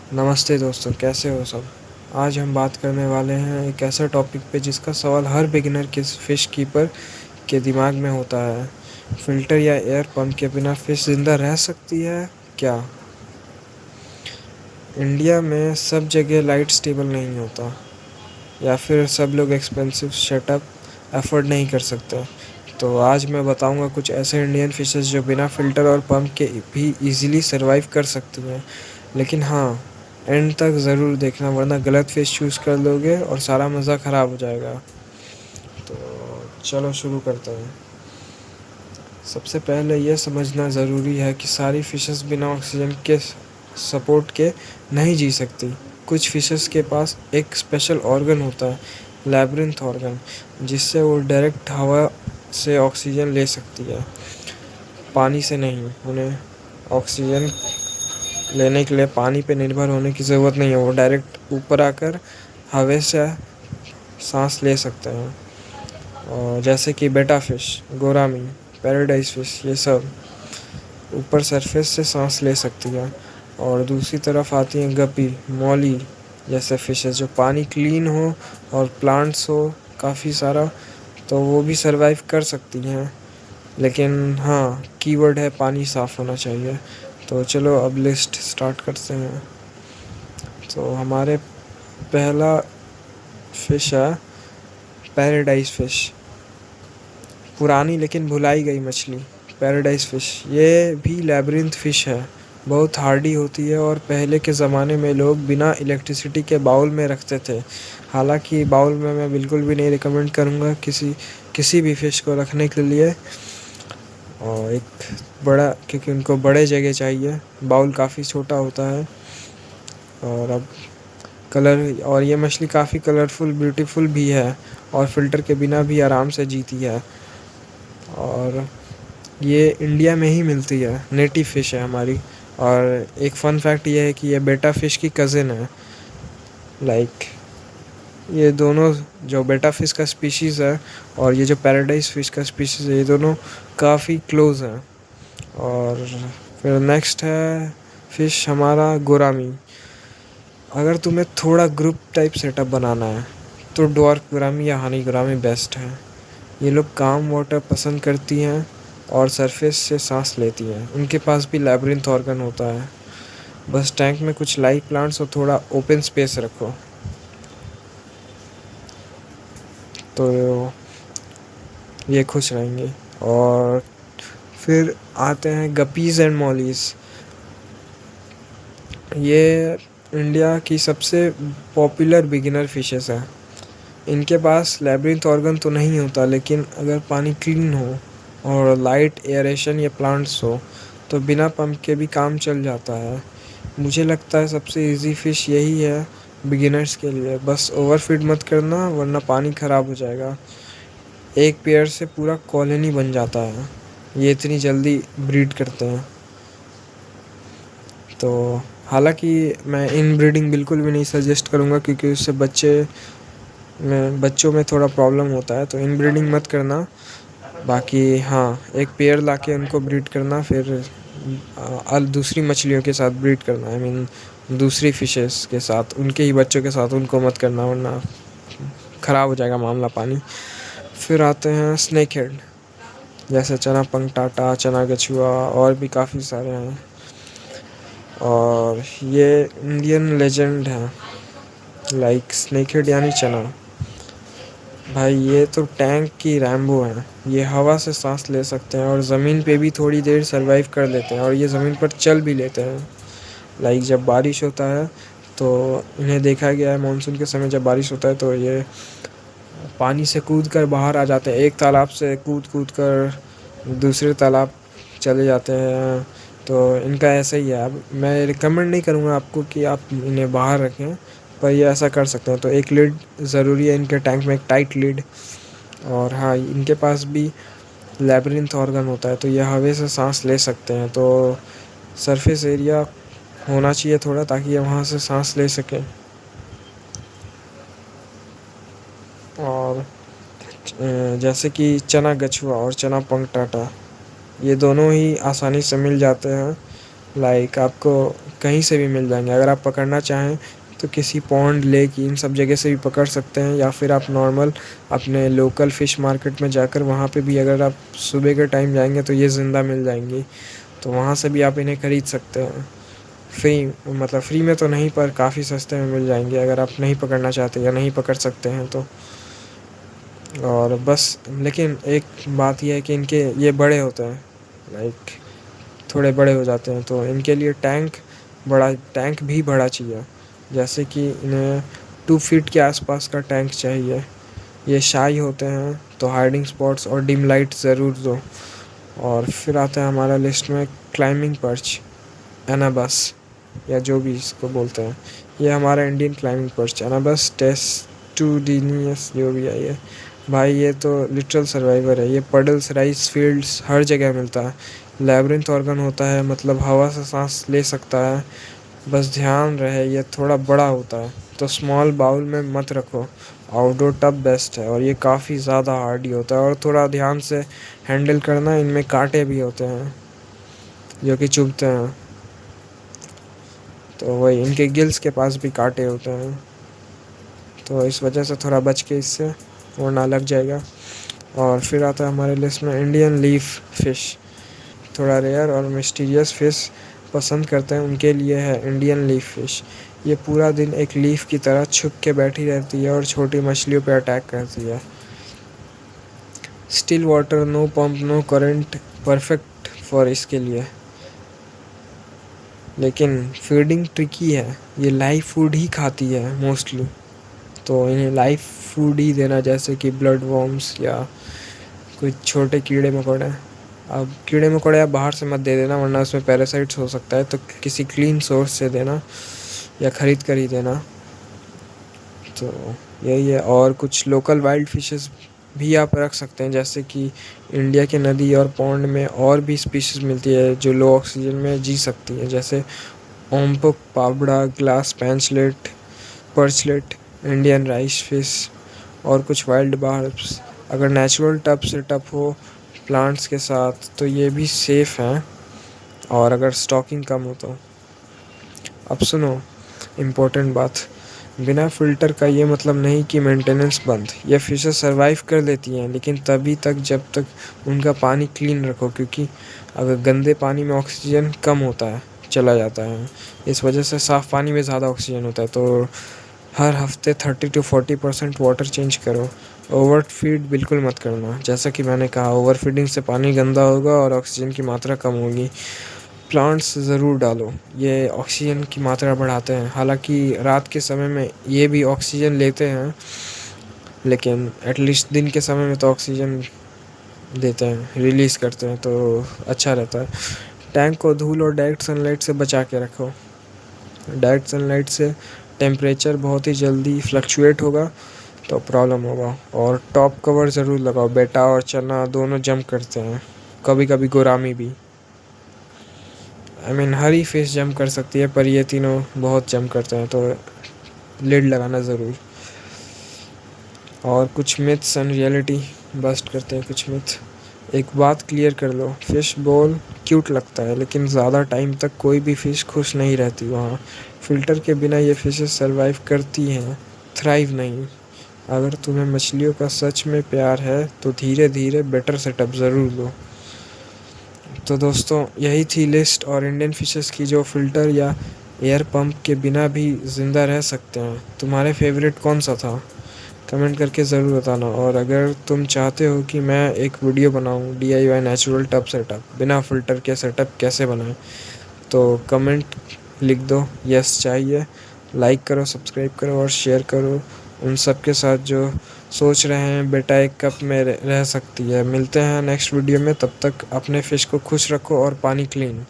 नमस्ते दोस्तों, कैसे हो सब। आज हम बात करने वाले हैं एक ऐसा टॉपिक पे जिसका सवाल हर बिगिनर के फिश कीपर के दिमाग में होता है। फिल्टर या एयर पंप के बिना फिश जिंदा रह सकती है क्या? इंडिया में सब जगह लाइट स्टेबल नहीं होता, या फिर सब लोग एक्सपेंसिव सेटअप अफोर्ड नहीं कर सकते। तो आज मैं बताऊंगा कुछ ऐसे इंडियन फिशेस जो बिना फिल्टर और पंप के भी इजीली सरवाइव कर सकती हैं। लेकिन हाँ, एंड तक ज़रूर देखना, वरना गलत फिश चूज़ कर लोगे और सारा मज़ा ख़राब हो जाएगा। तो चलो शुरू करते हैं। सबसे पहले यह समझना ज़रूरी है कि सारी फिशेस बिना ऑक्सीजन के सपोर्ट के नहीं जी सकती। कुछ फिशेस के पास एक स्पेशल ऑर्गन होता है, लैब्रिंथ ऑर्गन, जिससे वो डायरेक्ट हवा से ऑक्सीजन ले सकती है, पानी से नहीं। उन्हें ऑक्सीजन लेने के लिए पानी पे निर्भर होने की ज़रूरत नहीं है, वो डायरेक्ट ऊपर आकर हवा से सांस ले सकते हैं। और जैसे कि बेटा फिश, गोरामी, पैराडाइज फिश, ये सब ऊपर सरफेस से सांस ले सकती है। और दूसरी तरफ आती हैं गपी, मौली जैसे फिशेस, जो पानी क्लीन हो और प्लांट्स हो काफ़ी सारा, तो वो भी सरवाइव कर सकती हैं। लेकिन हाँ, कीवर्ड है पानी साफ़ होना चाहिए। तो चलो अब लिस्ट स्टार्ट करते हैं। तो हमारे पहला फ़िश है पैराडाइज फ़िश, पुरानी लेकिन भुलाई गई मछली। पैराडाइज फ़िश ये भी लैब्रिंथ फ़िश है, बहुत हार्डी होती है और पहले के ज़माने में लोग बिना इलेक्ट्रिसिटी के बाउल में रखते थे। हालांकि बाउल में मैं बिल्कुल भी नहीं रिकमेंड करूँगा किसी भी फ़िश को रखने के लिए, और एक बड़ा, क्योंकि उनको बड़े जगह चाहिए, बाउल काफ़ी छोटा होता है। और अब कलर, और ये मछली काफ़ी कलरफुल ब्यूटीफुल भी है और फ़िल्टर के बिना भी आराम से जीती है। और ये इंडिया में ही मिलती है, नेटिव फ़िश है हमारी। और एक फ़न फैक्ट ये है कि ये बेटा फ़िश की कज़िन है। लाइक ये दोनों, जो बेटा फ़िश का स्पीशीज़ है और ये जो पैराडाइज फ़िश का स्पीशीज़ है, ये दोनों काफ़ी क्लोज़ हैं। और फिर नेक्स्ट है फ़िश हमारा गोरामी। अगर तुम्हें थोड़ा ग्रुप टाइप सेटअप बनाना है तो डॉर्क गोरामी या हनी गोरामी बेस्ट है। ये लोग काम वाटर पसंद करती हैं और सरफेस से सांस लेती हैं। इनके पास भी लैब्रिंथ ऑर्गन होता है। बस टैंक में कुछ लाइव प्लांट्स और थोड़ा ओपन स्पेस रखो, तो ये खुश रहेंगे। और फिर आते हैं गपीज़ एंड मॉलीज़। ये इंडिया की सबसे पॉपुलर बिगिनर फिशेस हैं। इनके पास लैब्रिंथ ऑर्गन तो नहीं होता, लेकिन अगर पानी क्लीन हो और लाइट एयरेशन या प्लांट्स हो तो बिना पंप के भी काम चल जाता है। मुझे लगता है सबसे इजी फ़िश यही है बिगिनर्स के लिए। बस ओवरफीड मत करना, वरना पानी ख़राब हो जाएगा। एक पेयर से पूरा कॉलोनी बन जाता है, ये इतनी जल्दी ब्रीड करते हैं। तो हालांकि मैं इन ब्रीडिंग बिल्कुल भी नहीं सजेस्ट करूँगा, क्योंकि उससे बच्चों में थोड़ा प्रॉब्लम होता है, तो इन ब्रीडिंग मत करना। बाकी हाँ, एक पेयर लाके उनको ब्रीड करना, फिर दूसरी मछलियों के साथ ब्रीड करना, आई मीन दूसरी फिशेस के साथ, उनके ही बच्चों के साथ उनको मत करना, वरना ख़राब हो जाएगा मामला पानी। फिर आते हैं स्नेक हेड, जैसे चना पंख टाटा, चना गछुआ, और भी काफ़ी सारे हैं। और ये इंडियन लेजेंड है, लाइक स्नेक हेड यानी चना। भाई ये तो टैंक की रैम्बो है। ये हवा से सांस ले सकते हैं और ज़मीन पे भी थोड़ी देर सरवाइव कर लेते हैं, और ये ज़मीन पर चल भी लेते हैं। लाइक जब बारिश होता है तो इन्हें देखा गया है, मानसून के समय जब बारिश होता है तो ये पानी से कूद कर बाहर आ जाते हैं। एक तालाब से कूद कूद कर दूसरे तालाब चले जाते हैं। तो इनका ऐसा ही है। अब मैं रिकमेंड नहीं करूँगा आपको कि आप इन्हें बाहर रखें, पर ये ऐसा कर सकते हैं। तो एक लिड ज़रूरी है इनके टैंक में, एक टाइट लिड। और हाँ, इनके पास भी लैब्रिंथ ऑर्गन होता है, तो ये हवा से सांस ले सकते हैं। तो सरफेस एरिया होना चाहिए थोड़ा, ताकि ये वहाँ से सांस ले सकें। और जैसे कि चना गछुआ और चना पंख टाटा, ये दोनों ही आसानी से मिल जाते हैं। लाइक आपको कहीं से भी मिल जाएंगे। अगर आप पकड़ना चाहें तो किसी पॉन्ड, लेक, इन सब जगह से भी पकड़ सकते हैं, या फिर आप नॉर्मल अपने लोकल फ़िश मार्केट में जाकर वहाँ पे भी अगर आप सुबह के टाइम जाएंगे तो ये ज़िंदा मिल जाएंगी, तो वहाँ से भी आप इन्हें ख़रीद सकते हैं। फ्री, मतलब फ्री में तो नहीं, पर काफ़ी सस्ते में मिल जाएंगे अगर आप नहीं पकड़ना चाहते या नहीं पकड़ सकते हैं तो। और बस, लेकिन एक बात यह है कि इनके ये बड़े होते हैं, लाइक थोड़े बड़े हो जाते हैं, तो इनके लिए टैंक भी बड़ा चाहिए। जैसे कि इन्हें 2 फीट के आसपास का टैंक चाहिए। ये शाई होते हैं तो हाइडिंग स्पॉट्स और डिम लाइट ज़रूर दो। और फिर आता है हमारा लिस्ट में क्लाइंबिंग पर्च, एनाबस, या जो भी इसको बोलते हैं। ये हमारा इंडियन क्लाइंबिंग पर्च, एनाबस टेस्टुडिनियस, जो भी है ये भाई, ये तो लिटरल सर्वाइवर है। ये पडल्स, राइस फील्ड्स, हर जगह मिलता है। लैब्रिंथ ऑर्गन होता है, मतलब हवा से सांस ले सकता है। बस ध्यान रहे ये थोड़ा बड़ा होता है, तो स्मॉल बाउल में मत रखो। आउटडोर टब बेस्ट है, और ये काफ़ी ज़्यादा हार्डी होता है और थोड़ा ध्यान से हैंडल करना। इनमें कांटे भी होते हैं जो कि चुभते हैं, तो वही इनके गिल्स के पास भी कांटे होते हैं, तो इस वजह से थोड़ा बच के इससे, वरना लग जाएगा। और फिर आता है हमारे लिस्ट में इंडियन लीफ फिश। थोड़ा रेयर और मिस्टीरियस फिश पसंद करते हैं उनके लिए है इंडियन लीफ फिश। ये पूरा दिन एक लीफ की तरह छुप के बैठी रहती है और छोटी मछलियों पर अटैक करती है। Still water, no pump, no current, perfect for इसके लिए। लेकिन फीडिंग ट्रिकी है, ये लाइव फूड ही खाती है मोस्टली, तो इन्हें लाइव फूड ही देना, जैसे कि ब्लड वॉर्म्स या कोई छोटे कीड़े मकोड़े। अब कीड़े मकोड़े आप बाहर से मत दे देना, वरना उसमें पैरासाइट्स हो सकता है, तो किसी क्लीन सोर्स से देना या ख़रीद कर ही देना। तो यही है। और कुछ लोकल वाइल्ड फिशेस भी आप रख सकते हैं, जैसे कि इंडिया के नदी और पॉन्ड में और भी स्पीशीज़ मिलती है जो लो ऑक्सीजन में जी सकती हैं, जैसे ओम्पक, Pabra, glass पैंचलेट, पर्चलेट, Indian rice fish और कुछ वाइल्ड बार्ब्स। अगर नेचुरल टब सेटअप हो प्लांट्स के साथ तो ये भी सेफ़ हैं, और अगर स्टॉकिंग कम हो तो। अब सुनो इम्पोर्टेंट बात, बिना फ़िल्टर का ये मतलब नहीं कि मेंटेनेंस बंद। ये फिशेस सर्वाइव कर लेती हैं, लेकिन तभी तक जब तक उनका पानी क्लीन रखो, क्योंकि अगर गंदे पानी में ऑक्सीजन कम होता है, चला जाता है। इस वजह से साफ़ पानी में ज़्यादा ऑक्सीजन होता है, तो हर हफ्ते 30 to 40% वाटर चेंज करो। ओवर फीड बिल्कुल मत करना, जैसा कि मैंने कहा, ओवर फीडिंग से पानी गंदा होगा और ऑक्सीजन की मात्रा कम होगी। प्लांट्स ज़रूर डालो, ये ऑक्सीजन की मात्रा बढ़ाते हैं। हालांकि रात के समय में ये भी ऑक्सीजन लेते हैं, लेकिन एटलीस्ट दिन के समय में तो ऑक्सीजन देते हैं, रिलीज़ करते हैं, तो अच्छा रहता है। टैंक को धूल और डायरेक्ट सनलाइट से बचा के रखो। डायरेक्ट सनलाइट से टेम्परेचर बहुत ही जल्दी फ्लक्चुएट होगा, तो प्रॉब्लम होगा। और टॉप कवर ज़रूर लगाओ, बेटा और चना दोनों जंप करते हैं, कभी कभी गोरामी भी। हर ही फिश जंप कर सकती है, पर ये तीनों बहुत जंप करते हैं, तो लिड लगाना ज़रूर। और कुछ मिथ्स एंड रियलिटी बस्ट करते हैं कुछ मिथ। एक बात क्लियर कर लो, फ़िश बोल क्यूट लगता है, लेकिन ज़्यादा टाइम तक कोई भी फ़िश खुश नहीं रहती वहाँ। फ़िल्टर के बिना ये फ़िशेस सर्वाइव करती हैं, थ्राइव नहीं। अगर तुम्हें मछलियों का सच में प्यार है तो धीरे धीरे बेटर सेटअप ज़रूर लो। तो दोस्तों, यही थी लिस्ट और इंडियन फिशेस की जो फ़िल्टर या एयर पंप के बिना भी ज़िंदा रह सकते हैं। तुम्हारे फेवरेट कौन सा था, कमेंट करके ज़रूर बताना। और अगर तुम चाहते हो कि मैं एक वीडियो बनाऊं DIY नेचुरल टब सेटअप बिना फ़िल्टर के सेटअप कैसे बनाएं, तो कमेंट लिख दो, यस चाहिए। लाइक करो, सब्सक्राइब करो और शेयर करो उन सब के साथ जो सोच रहे हैं बेटा एक कप में रह सकती है। मिलते हैं नेक्स्ट वीडियो में, तब तक अपने फ़िश को खुश रखो और पानी क्लीन।